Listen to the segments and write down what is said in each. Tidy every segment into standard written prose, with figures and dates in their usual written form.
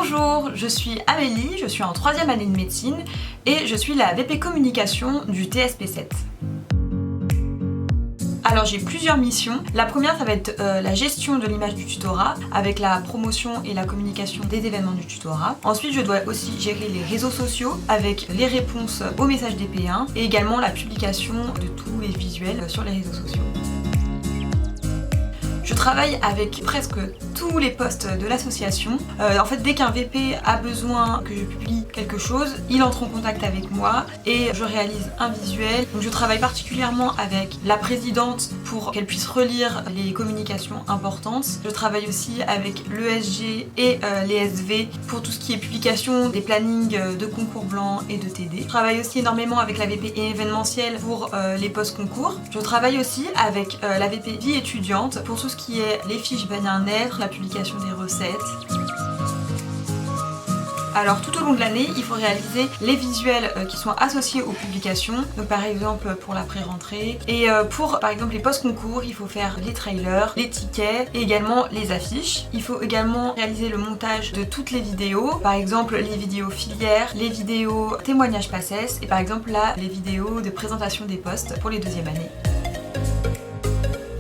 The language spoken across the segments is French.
Bonjour, je suis Amélie, je suis en 3e année de médecine et je suis la VP communication du TSP7. Alors j'ai plusieurs missions. La première, ça va être la gestion de l'image du tutorat avec la promotion et la communication des événements du tutorat. Ensuite, je dois aussi gérer les réseaux sociaux avec les réponses aux messages des P1 et également la publication de tous les visuels sur les réseaux sociaux. Je travaille avec presque tous les postes de l'association. En fait, dès qu'un VP a besoin que je publie quelque chose, il entre en contact avec moi et je réalise un visuel. Donc, je travaille particulièrement avec la présidente pour qu'elle puisse relire les communications importantes. Je travaille aussi avec l'ESG et les SV pour tout ce qui est publication des plannings de concours blancs et de TD. Je travaille aussi énormément avec la VP événementielle pour les post-concours. Je travaille aussi avec la VP vie étudiante pour tout ce qui est les fiches bien-être, la publication des recettes. Alors tout au long de l'année, il faut réaliser les visuels qui sont associés aux publications, donc par exemple pour la pré-rentrée, et pour par exemple les post-concours, il faut faire les trailers, les tickets et également les affiches. Il faut également réaliser le montage de toutes les vidéos, par exemple les vidéos filières, les vidéos témoignages PACES et par exemple là les vidéos de présentation des postes pour les 2e années.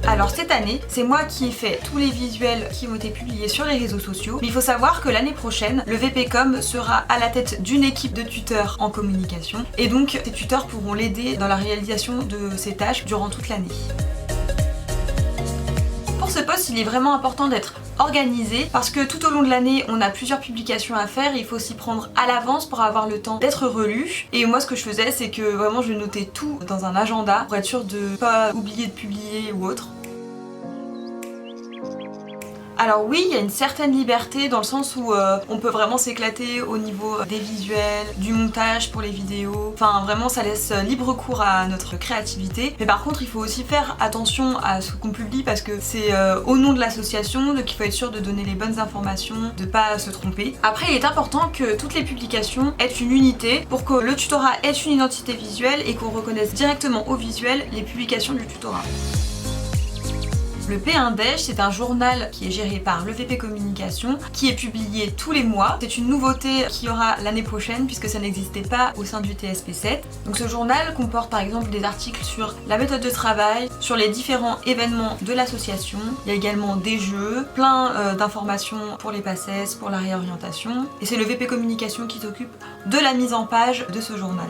Alors cette année, c'est moi qui ai fait tous les visuels qui ont été publiés sur les réseaux sociaux, mais il faut savoir que l'année prochaine, le VPcom sera à la tête d'une équipe de tuteurs en communication et donc ces tuteurs pourront l'aider dans la réalisation de ses tâches durant toute l'année. Pour ce poste, il est vraiment important d'être organisé parce que tout au long de l'année on a plusieurs publications à faire et il faut s'y prendre à l'avance pour avoir le temps d'être relu. Et moi ce que je faisais c'est que vraiment je notais tout dans un agenda pour être sûre de pas oublier de publier ou autre. Alors oui, il y a une certaine liberté dans le sens où on peut vraiment s'éclater au niveau des visuels, du montage pour les vidéos. Enfin vraiment ça laisse libre cours à notre créativité. Mais par contre il faut aussi faire attention à ce qu'on publie parce que c'est au nom de l'association, donc il faut être sûr de donner les bonnes informations, de pas se tromper. Après il est important que toutes les publications aient une unité pour que le tutorat ait une identité visuelle et qu'on reconnaisse directement au visuel les publications du tutorat. Le P1DEJ, c'est un journal qui est géré par le VP Communication, qui est publié tous les mois. C'est une nouveauté qu'il y aura l'année prochaine puisque ça n'existait pas au sein du TSP7. Donc ce journal comporte par exemple des articles sur la méthode de travail, sur les différents événements de l'association. Il y a également des jeux, plein d'informations pour les PACES, pour la réorientation. Et c'est le VP Communication qui s'occupe de la mise en page de ce journal.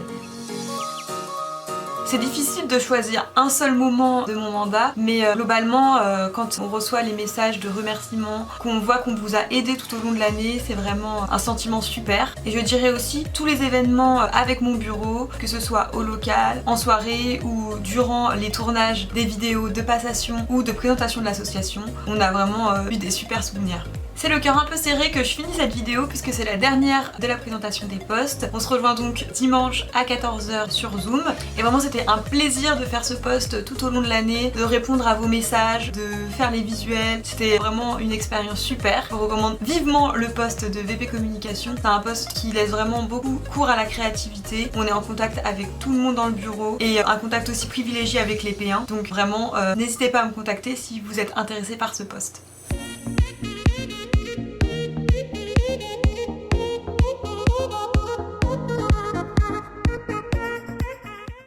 C'est difficile de choisir un seul moment de mon mandat, mais globalement, quand on reçoit les messages de remerciements, qu'on voit qu'on vous a aidé tout au long de l'année, c'est vraiment un sentiment super. Et je dirais aussi tous les événements avec mon bureau, que ce soit au local, en soirée ou durant les tournages des vidéos de passation ou de présentation de l'association, on a vraiment eu des super souvenirs. C'est le cœur un peu serré que je finis cette vidéo puisque c'est la dernière de la présentation des postes. On se rejoint donc dimanche à 14 h sur Zoom. Et vraiment c'était un plaisir de faire ce post tout au long de l'année, de répondre à vos messages, de faire les visuels. C'était vraiment une expérience super. Je vous recommande vivement le poste de VP Communication. C'est un poste qui laisse vraiment beaucoup cours à la créativité. On est en contact avec tout le monde dans le bureau et un contact aussi privilégié avec les P1. Donc vraiment n'hésitez pas à me contacter si vous êtes intéressé par ce poste.